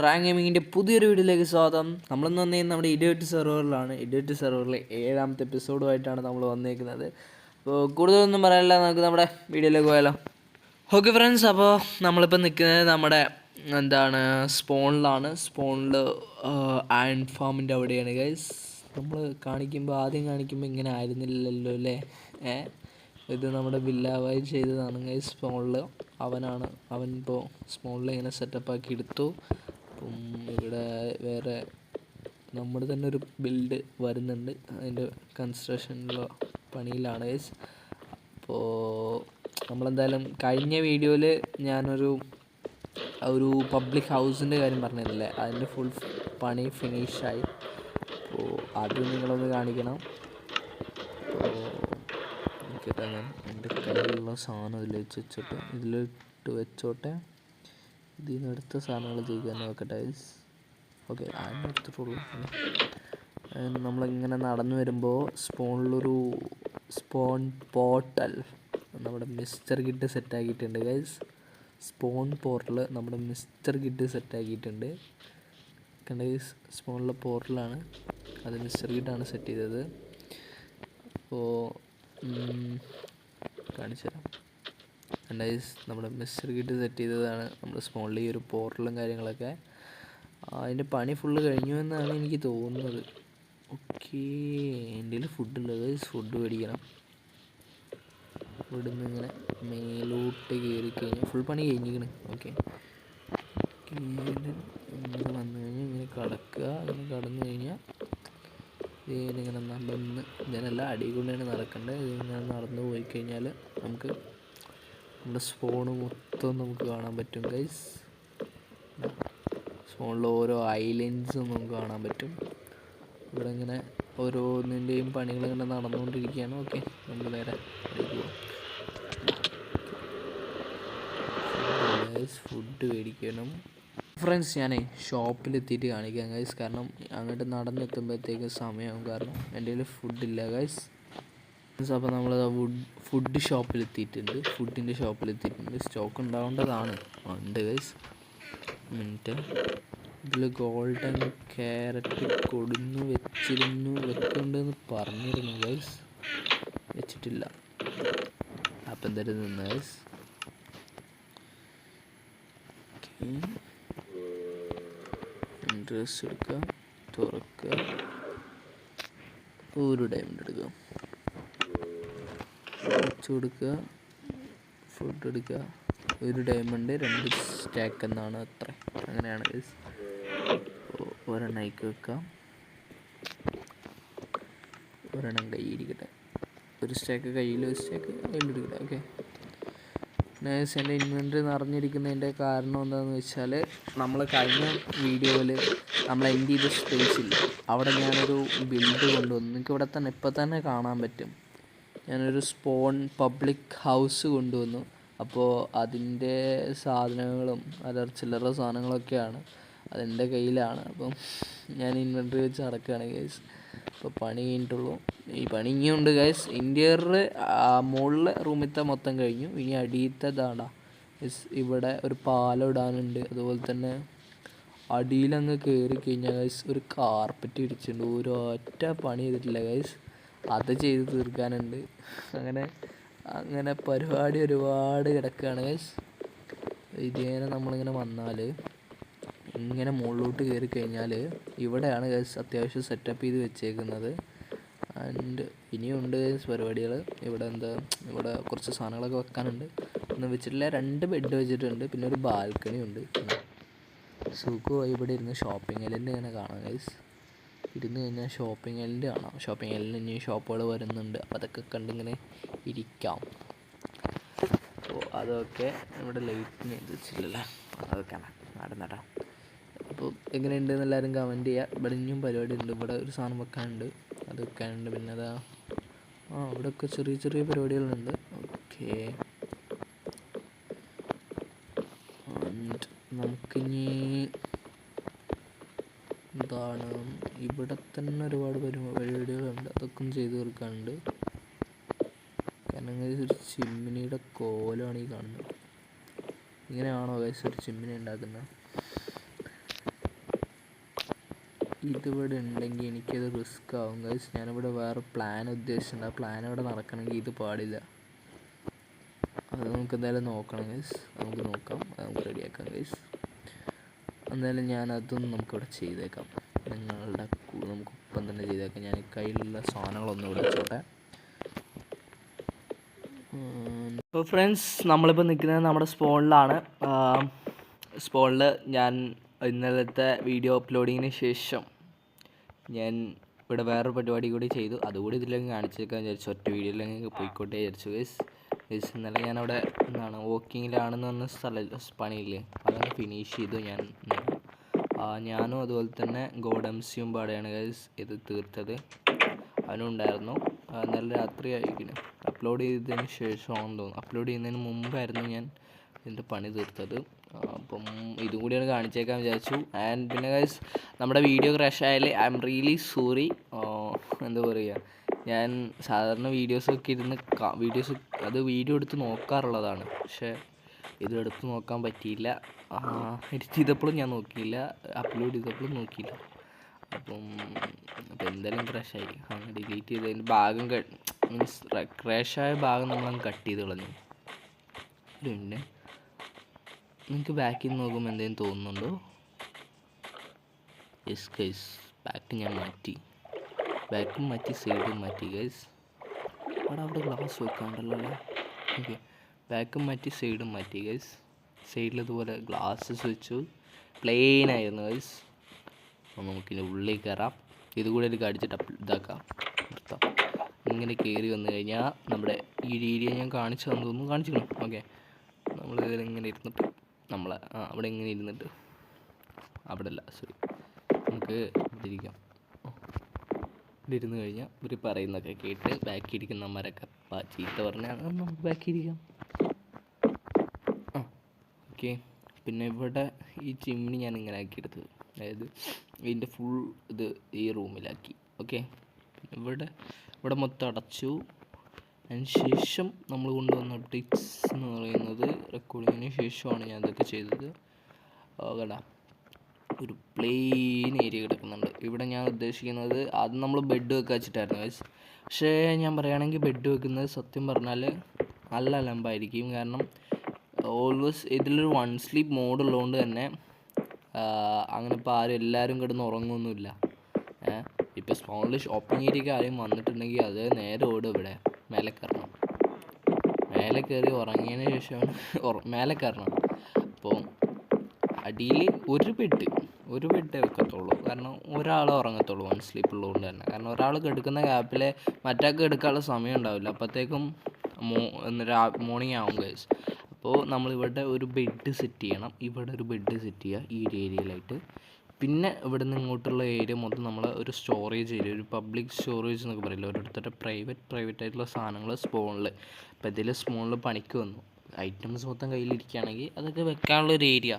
Rank ഗെയിമിങ്ങിൻ്റെ പുതിയൊരു വീഡിയോയിലേക്ക് സ്വാഗതം. നമ്മളിന്ന് വന്നിരിക്കുന്നത് നമ്മുടെ ഇഡിയോട്ട് സെർവറിലാണ്. ഇഡിയോട്ട് സെർവറിലെ 7ാമത്തെ എപ്പിസോഡുമായിട്ടാണ് നമ്മൾ വന്നിരിക്കുന്നത്. അപ്പോൾ കൂടുതലൊന്നും പറയാനില്ല, നമുക്ക് നമ്മുടെ വീഡിയോയിലേക്ക് പോയാലോ. ഓക്കെ ഫ്രണ്ട്സ്, അപ്പോൾ നമ്മളിപ്പോൾ നിൽക്കുന്നത് നമ്മുടെ സ്പോണിലാണ്. സ്പോണിൽ അയൺ ഫാമിൻ്റെ അവിടെയാണ് ഗൈസ്. നമ്മൾ ആദ്യം കാണിക്കുമ്പോൾ ഇങ്ങനെ ആയിരുന്നില്ലല്ലോ അല്ലേ? ഇത് നമ്മുടെ വില്ലാവായി ചെയ്തതാണ് ഗൈസ്. സ്പോണിൽ അവൻ ഇപ്പോൾ സ്പോണിൽ ഇങ്ങനെ സെറ്റപ്പാക്കി എടുത്തു. അപ്പം ഇവിടെ വേറെ നമ്മുടെ തന്നെ ഒരു ബിൽഡ് വരുന്നുണ്ട്, അതിൻ്റെ കൺസ്ട്രക്ഷനുള്ള പണിയിലാണ് ഗൈസ്. അപ്പോൾ നമ്മളെന്തായാലും കഴിഞ്ഞ വീഡിയോയിൽ ഞാനൊരു പബ്ലിക് ഹൗസിൻ്റെ കാര്യം പറഞ്ഞിരുന്നില്ലേ, അതിൻ്റെ ഫുൾ പണി ഫിനിഷായി. അപ്പോൾ അത് നിങ്ങളൊന്ന് കാണിക്കണം. അപ്പോൾ എനിക്കിതാ ഞാൻ എൻ്റെ കയ്യിലുള്ള സാധനം ഇതിലിട്ട് വെച്ചോട്ടെ. ഇതിൽ നിന്ന് എടുത്ത സാധനങ്ങൾ ചെയ്യാൻ നോക്കട്ടെ ഗൈസ്. ഓക്കെ, അതിന് എടുത്തിട്ടുള്ളൂ. നമ്മളിങ്ങനെ നടന്നു വരുമ്പോൾ സ്പോണിലൊരു സ്പോൺ പോർട്ടൽ നമ്മുടെ മിസ്റ്റർ കിഡ് സെറ്റാക്കിയിട്ടുണ്ട് ഗൈസ്. സ്പോൺ പോർട്ടൽ നമ്മുടെ മിസ്റ്റർ കിഡ് സെറ്റാക്കിയിട്ടുണ്ട്. കണ്ട ഗൈസ്, സ്പോണിലെ പോർട്ടലാണ്, അത് മിസ്റ്റർ കിഡാണ് സെറ്റ് ചെയ്തത്. അപ്പോൾ കാണിച്ചു തരാം. ഗൈസ്, നമ്മുടെ മിസ്റ്റർ കിഡ് സെറ്റ് ചെയ്തതാണ് നമ്മുടെ സ്പോണിൽ ഈ ഒരു പോർട്ടലും കാര്യങ്ങളൊക്കെ. അതിൻ്റെ പണി ഫുള്ള് കഴിഞ്ഞു എന്നാണ് എനിക്ക് തോന്നുന്നത്. ഓക്കെ, എൻ്റെ കയ്യിൽ ഫുഡുണ്ട് ഗൈസ്, ഫുഡ് മേടിക്കണം. ഇവിടുന്ന് ഇങ്ങനെ മേലോട്ട് കയറി കഴിഞ്ഞാൽ ഫുൾ പണി കഴിഞ്ഞിരിക്കണം. ഓക്കെ, ഇങ്ങനെ വന്നു കഴിഞ്ഞാൽ ഇങ്ങനെ കടക്കുക. ഇങ്ങനെ കടന്നു കഴിഞ്ഞാൽ ഇതിങ്ങനെ നടന്ന് ഇതിനെല്ല അടി കൊണ്ടാണ് നടക്കേണ്ടത്. ഇതിങ്ങനെ നടന്നു പോയി കഴിഞ്ഞാൽ നമുക്ക് നമ്മുടെ സ്പോണ് മൊത്തം നമുക്ക് കാണാൻ പറ്റും ഗൈസ്. സ്പോണിൽ ഓരോ ഐലൻഡ്സും നമുക്ക് കാണാൻ പറ്റും. ഇവിടെ ഇങ്ങനെ ഓരോന്നിൻ്റെയും പണികൾ ഇങ്ങനെ നടന്നുകൊണ്ടിരിക്കുകയാണ്. ഓക്കെ, നമുക്ക് നേരെ ഫുഡ് മേടിക്കണം. ഫ്രണ്ട്സ്, ഞാൻ ഷോപ്പിലെത്തിയിട്ട് കാണിക്കാം ഗൈസ്, കാരണം അങ്ങോട്ട് നടന്നെത്തുമ്പോഴത്തേക്ക് സമയമാകും, കാരണം എൻ്റെ കയ്യിൽ ഫുഡില്ല ഗൈസ്. അപ്പോൾ നമ്മൾ ഫുഡിൻ്റെ ഷോപ്പിലെത്തിയിട്ടുണ്ട്. സ്റ്റോക്ക് ഉണ്ടാവേണ്ടതാണ്, ഉണ്ട് ഗൈസ്. മിനിറ്റ്, ഇതിൽ ഗോൾഡൻ ക്യാരറ്റ് വെക്കുന്നുണ്ടെന്ന് പറഞ്ഞിരുന്നു ഗൈസ്, വെച്ചിട്ടില്ല. അപ്പം എന്തായാലും നിന്ന് ഗൈസ്. ഡ്രസ് എടുക്കുക, തുറക്കുക, ഒരു ഡയമണ്ട് എടുക്കുക, വെച്ച് കൊടുക്കുക, ഫുഡ് എടുക്കുക. ഒരു ഡയമണ്ട് 2 സ്റ്റാക്ക് എന്നാണ് അത്ര, അങ്ങനെയാണ് ഗൈസ്. ഒരെണ്ണം അയക്ക് വെക്കാം, ഒരെണ്ണം കയ്യിലിരിക്കട്ടെ. ഒരു സ്റ്റാക്ക് കയ്യിൽ, ഒരു സ്റ്റാക്ക് കയ്യിലെടുക്കട്ടെ. ഓക്കെ ഗൈസ്, എൻ്റെ ഇൻവെൻ്ററി നിറഞ്ഞിരിക്കുന്നതിൻ്റെ കാരണം എന്താണെന്ന് വെച്ചാൽ, നമ്മൾ കഴിഞ്ഞ വീഡിയോയിൽ നമ്മൾ എൻ്റെ ചെയ്ത സ്പേസില്ല, അവിടെ ഞാനൊരു ബിൽഡ് കൊണ്ടുവന്നു. നിങ്ങൾക്ക് ഇവിടെ തന്നെ ഇപ്പം തന്നെ കാണാൻ പറ്റും. ഞാനൊരു സ്പോൺ പബ്ലിക് ഹൗസ് കൊണ്ടുവന്നു. അപ്പോൾ അതിൻ്റെ സാധനങ്ങളും ചില്ലറ സാധനങ്ങളൊക്കെയാണ് അതെൻ്റെ കയ്യിലാണ്. അപ്പം ഞാൻ ഇൻവെൻ്ററി വെച്ച് നടക്കുകയാണ് ഗൈസ്. അപ്പോൾ പണി കഴിഞ്ഞിട്ടുള്ളൂ, ഈ പണി ഇനിയുണ്ട് ഗൈസ്. ഇൻറ്റീരിയർ മുകളിലെ റൂമിലത്തെ മൊത്തം കഴിഞ്ഞു, ഇനി അടിയത്തതാടാ ഗൈസ്. ഇവിടെ ഒരു പാലം ഇടാനുണ്ട്, അതുപോലെ തന്നെ അടിയിലങ്ങ് കയറി കഴിഞ്ഞാൽ ഗൈസ് ഒരു കാർപ്പറ്റ് ഇടിച്ചിട്ടുണ്ട്. ഒരൊറ്റ പണി ചെയ്തിട്ടില്ല ഗൈസ്, അത് ചെയ്ത് തീർക്കാനുണ്ട്. അങ്ങനെ പരിപാടി ഒരുപാട് കിടക്കുകയാണ് ഗൈസ്. ഇതേനെ നമ്മളിങ്ങനെ വന്നാൽ ഇങ്ങനെ മുകളിലോട്ട് കയറി കഴിഞ്ഞാൽ ഇവിടെയാണ് ഗൈസ് അത്യാവശ്യം സെറ്റപ്പ് ചെയ്ത് വെച്ചേക്കുന്നത്. ആൻഡ് ഇനിയുണ്ട് ഗൈസ് പരിപാടികൾ. ഇവിടെ കുറച്ച് സാധനങ്ങളൊക്കെ വെക്കാനുണ്ട്, ഒന്നും വെച്ചിട്ടില്ല. 2 ബെഡ് വെച്ചിട്ടുണ്ട്, പിന്നെ ഒരു ബാൽക്കണി ഉണ്ട്. സുഖമായി ഇവിടെ ഇരുന്ന് ഷോപ്പിംഗ് ഐലൻഡ് ഇങ്ങനെ കാണാം ഗൈസ്. ഇരുന്ന് കഴിഞ്ഞാൽ ഷോപ്പിംഗ് ഐലൻഡ് കാണാം. ഷോപ്പിംഗ് ഐലൻഡിൽ ഇനി ഷോപ്പുകൾ വരുന്നുണ്ട്, അപ്പോൾ അതൊക്കെ കണ്ടിങ്ങനെ ഇരിക്കാം. അപ്പോൾ അതൊക്കെ ഇവിടെ ലൈറ്റിന് വെച്ചിട്ടില്ലല്ലേ, അതൊക്കെ നടന്നേട്ടാം. അപ്പോൾ എങ്ങനെയുണ്ടെന്ന് എല്ലാവരും കമൻറ്റ് ചെയ്യുക. ഇവിടെ ഇനിയും പരിപാടി ഉണ്ട്, ഇവിടെ ഒരു സാധനം വെക്കാനുണ്ട്, അത് വെക്കാനുണ്ട്. പിന്നെ ഇവിടെയൊക്കെ ചെറിയ ചെറിയ പരിപാടികളുണ്ട്. ഓക്കെ, നമുക്കിനി ഇവിടെ തന്നെ ഒരുപാട് പരിപാടികളുണ്ട്, അതൊക്കെ ഒന്ന് ചെയ്ത് തീർക്കാനുണ്ട്. കാരണം ഒരു ചിമ്മിനിയുടെ കോലമാണ് ഈ കാണുന്നത്. ഇങ്ങനെയാണോ ഗൈസ് ഒരു ചിമ്മിനി ഉണ്ടാക്കുന്നത്? ഇതിവിടെ ഉണ്ടെങ്കിൽ എനിക്കത് റിസ്ക് ആവും ഗൈസ്. ഞാനിവിടെ വേറെ പ്ലാൻ ഉദ്ദേശിച്ചിട്ടുണ്ട്. ആ പ്ലാൻ ഇവിടെ നടക്കണമെങ്കിൽ ഇത് പാടില്ല. അത് നമുക്ക് എന്തായാലും നോക്കണം ഗൈസ്. നമുക്ക് നോക്കാം, നമുക്ക് റെഡിയാക്കാം ഗൈസ്. എന്തായാലും ഞാനതൊന്നും നമുക്കിവിടെ ചെയ്തേക്കാം. നമുക്ക് ഒപ്പം തന്നെ ചെയ്തേക്കാം. ഞാൻ കയ്യിലുള്ള സാധനങ്ങളൊന്നും ഇവിടെ വെച്ചോട്ടെ. അപ്പോൾ ഫ്രണ്ട്സ്, നമ്മളിപ്പോൾ നിൽക്കുന്നത് നമ്മുടെ സ്പോണിലാണ്. സ്പോണിൽ ഞാൻ ഇന്നലത്തെ വീഡിയോ അപ്ലോഡിങ്ങിന് ശേഷം ഞാൻ ഇവിടെ വേറൊരു പരിപാടി കൂടി ചെയ്തു. അതുകൂടി ഇതിലേക്ക് കാണിച്ചേക്കാൻ വിചാരിച്ചു. ഒറ്റ വീഡിയോയിലേക്ക് പോയിക്കോട്ടെ വിചാരിച്ചു ഗൈസ്. ഇന്നലെ ഞാനവിടെ വോക്കിങ്ങിലാണെന്ന് പറഞ്ഞ പണിയില്ലേ, അതൊന്ന് ഫിനിഷ് ചെയ്തു. ഞാനും അതുപോലെ തന്നെ ഗോഡംസിയും പാടെയാണ് ഗൈസ് ഇത് തീർത്തത്. അവനും ഉണ്ടായിരുന്നു. ഇന്നലെ രാത്രി ആയിരിക്കും അപ്ലോഡ് ചെയ്തതിന് ശേഷമാണെന്ന് തോന്നുന്നു. അപ്ലോഡ് ചെയ്യുന്നതിന് മുമ്പായിരുന്നു ഞാൻ ഇതിൻ്റെ പണി തീർത്തത്. അപ്പം ഇതും കൂടിയാണ് കാണിച്ചേക്കാൻ വിചാരിച്ചു. ആൻഡ് പിന്നെ ഗൈസ്, നമ്മുടെ വീഡിയോ ക്രാഷ് ആയാൽ ഐ എം റിയലി സോറി. എന്താ പറയുക, ഞാൻ സാധാരണ വീഡിയോസൊക്കെ വീഡിയോ എടുത്ത് നോക്കാറുള്ളതാണ്. പക്ഷേ ഇത് എടുത്ത് നോക്കാൻ പറ്റിയില്ല. എഡിറ്റ് ചെയ്തപ്പോഴും ഞാൻ നോക്കിയില്ല, അപ്ലോഡ് ചെയ്തപ്പോഴും നോക്കിയില്ല. അപ്പം എന്തായാലും ക്രാഷായി. അങ്ങനെ ഡിലീറ്റ് ചെയ്തതിൻ്റെ ഭാഗം മീൻസ് ക്രാഷായ ഭാഗം നമ്മളങ്ങ് കട്ട് ചെയ്ത് കളഞ്ഞു. പിന്നെ നിങ്ങൾക്ക് ബാക്കിൽ നിന്ന് നോക്കുമ്പോൾ എന്തെങ്കിലും തോന്നുന്നുണ്ടോ? യെസ് ഗൈസ്, ബാക്ക് ഞാൻ മാറ്റി, ബാക്കും മാറ്റി, സൈഡും മാറ്റി ഗൈസ്. അവിടെ ഗ്ലാസ് വെക്കാണ്ടല്ലോ അല്ലേ? ഓക്കെ, ബാക്കും മാറ്റി, സൈഡും മാറ്റി ഗൈസ്. സൈഡിൽ ഇതുപോലെ ഗ്ലാസ്സസ് വെച്ചു. പ്ലെയിൻ ആയിരുന്നു ഗൈസ്. അപ്പോൾ നമുക്കിനി ഉള്ളിൽ കയറാം. ഇതുകൂടെ ഒരു കടിച്ചിട്ട് ഇതാക്കാം, നിർത്താം. ഇങ്ങനെ കയറി വന്നു കഴിഞ്ഞാൽ നമ്മുടെ ഈ ഏരിയ ഞാൻ കാണിച്ചു തന്നു തോന്നുന്നു, കാണിച്ചിക്കണം. ഓക്കെ, നമ്മൾ ഇതിലിങ്ങനെ ഇരുന്നിട്ട് അവിടെ ഇങ്ങനെ ഇരുന്നിട്ട് അവിടെ അല്ല സോറി, നമുക്ക് ഇവിടെ ഇരിക്കാം. ഇവിടെ ഇരുന്ന് കഴിഞ്ഞാൽ ഇവർ പറയുന്നതൊക്കെ കേട്ട് ബാക്കി ഇരിക്കുന്നവന്മാരൊക്കെ ചീത്ത പറഞ്ഞാൽ നമുക്ക് ബാക്കി ഇരിക്കാം. ഓക്കെ, പിന്നെ ഇവിടെ ഈ ചിമ്മിണി ഞാൻ ഇങ്ങനെ ആക്കിയെടുത്തത്, അതായത് ഇതിൻ്റെ ഫുൾ ഇത് ഈ റൂമിലാക്കി. ഓക്കെ, ഇവിടെ മൊത്തം അടച്ചു. അതിന് ശേഷം നമ്മൾ കൊണ്ടുവന്ന ടിപ്സ് എന്ന് പറയുന്നത് റെക്കോർഡിങ്ങിന് ശേഷമാണ് ഞാൻ ഇതൊക്കെ ചെയ്തത്. കേട്ടാ, ഒരു പ്ലെയിൻ ഏരിയ കിടക്കുന്നുണ്ട് ഇവിടെ. ഞാൻ ഉദ്ദേശിക്കുന്നത് അത് നമ്മൾ ബെഡ് വെക്കാൻ വെച്ചിട്ടായിരുന്നു ഗൈസ്. പക്ഷേ ഞാൻ പറയുകയാണെങ്കിൽ ബെഡ് വെക്കുന്നത് സത്യം പറഞ്ഞാൽ നല്ല അലമ്പായിരിക്കും. കാരണം ഓൾവേസ് ഇതിലൊരു 1 സ്ലീപ്പ് മോഡ് ഉള്ളതുകൊണ്ട് തന്നെ അങ്ങനെ ഇപ്പോൾ എല്ലാവരും കിടന്ന് ഉറങ്ങുമൊന്നുമില്ല. ഇപ്പോൾ സ്പോണിൽ ഷോപ്പിംഗ് ഏരിയയ്ക്ക് ആരെയും വന്നിട്ടുണ്ടെങ്കിൽ അത് നേരെ ഓടും. ഇവിടെ മേലെ കയറണം, മേലെ കയറി ഉറങ്ങിയതിന് ശേഷമാണ് മേലെ കയറണം. അപ്പോൾ അടിയിൽ ഒരു ബെഡേ വെക്കത്തുള്ളൂ. കാരണം ഒരാളെ ഉറങ്ങത്തുള്ളൂ 1 സ്ലീപ്പ് ഉള്ളതുകൊണ്ട് തന്നെ. കാരണം ഒരാൾ കെടുക്കുന്ന ഗ്യാപ്പിൽ മറ്റാൾക്ക് എടുക്കാനുള്ള സമയം ഉണ്ടാവില്ല. അപ്പോഴത്തേക്കും മോർണിംഗ് ആവും ഗൈസ്. അപ്പോൾ നമ്മളിവിടെ ഒരു ബെഡ് സെറ്റ് ചെയ്യണം. ഇവിടെ ഒരു ബെഡ് സെറ്റ് ചെയ്യുക ഈ ഒരു ഏരിയയിലായിട്ട്. പിന്നെ ഇവിടെ നിന്ന് ഇങ്ങോട്ടുള്ള ഏരിയ മൊത്തം നമ്മൾ ഒരു സ്റ്റോറേജ് ഏരിയ, ഒരു പബ്ലിക് സ്റ്റോറേജ് എന്നൊക്കെ പറയില്ല, ഓരോരുത്തരുടെ പ്രൈവറ്റ് ആയിട്ടുള്ള സാധനങ്ങൾ സ്പോണിൽ. ഇപ്പോൾ ഇതിൽ സ്പോണിൽ പണിക്ക് വന്നു ഐറ്റംസ് മൊത്തം കയ്യിലിരിക്കുകയാണെങ്കിൽ അതൊക്കെ വെക്കാനുള്ളൊരു ഏരിയ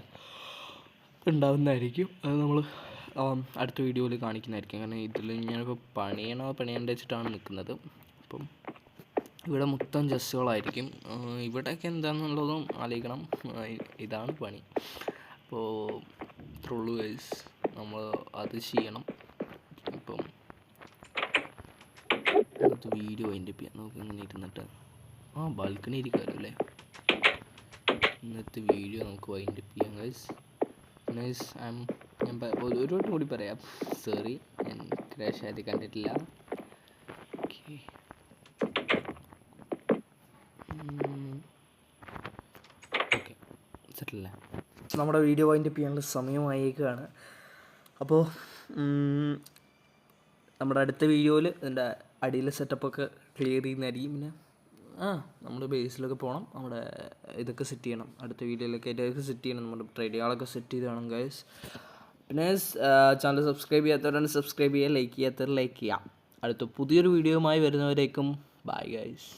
ഉണ്ടാവുന്നതായിരിക്കും. അത് നമ്മൾ അടുത്ത വീഡിയോയിൽ കാണിക്കുന്നതായിരിക്കും. കാരണം ഇതിൽ ഞാനിപ്പോൾ പണിയേണ്ട വെച്ചിട്ടാണ് നിൽക്കുന്നത്. അപ്പം ഇവിടെ മൊത്തം ജസ്സുകളായിരിക്കും. ഇവിടെയൊക്കെ എന്താണെന്നുള്ളതും ആലോചിക്കണം. ഇതാണ് പണി. അപ്പോൾ ഇത്രയുള്ളൂ ഗൈസ്, നമ്മൾ അത് ചെയ്യണം. ഇപ്പം അടുത്ത വീഡിയോ വൈൻഡപ്പ് ചെയ്യാം. നമുക്ക് ഇങ്ങനെ ഇരുന്നിട്ട് ബാൽക്കണി ഇരിക്കാമല്ലോ അല്ലേ. ഇന്നത്തെ വീഡിയോ നമുക്ക് വൈൻഡപ്പ് ചെയ്യാം ഗൈസ്. ഞാൻ ഒരു വട്ടം കൂടി പറയാം, സോറി, ഞാൻ ക്രാഷ് ആയത് കണ്ടിട്ടില്ല. ഓക്കെ, സെറ്റല്ലേ. നമ്മുടെ വീഡിയോ വൈൻഡപ്പ് ചെയ്യാനുള്ള സമയമായേക്കാണ്. അപ്പോൾ നമ്മുടെ അടുത്ത വീഡിയോയിൽ ഇതിൻ്റെ അടിയിലെ സെറ്റപ്പൊക്കെ ക്ലിയർ ചെയ്യുന്നതായിരിക്കും. പിന്നെ നമ്മുടെ ബേസിലൊക്കെ പോകണം, നമ്മുടെ ഇതൊക്കെ സെറ്റ് ചെയ്യണം. അടുത്ത വീഡിയോയിലൊക്കെ ഇതൊക്കെ സെറ്റ് ചെയ്യണം, നമ്മുടെ ട്രേഡുകളൊക്കെ സെറ്റ് ചെയ്ത് വേണം ഗൈസ്. പിന്നെ ചാനൽ സബ്സ്ക്രൈബ് ചെയ്യാത്തവരാണ് സബ്സ്ക്രൈബ് ചെയ്യുക, ലൈക്ക് ചെയ്യാത്തവർ ലൈക്ക് ചെയ്യാം. അടുത്ത പുതിയൊരു വീഡിയോയുമായി വരുന്നവരേക്കും ബൈ ഗൈസ്.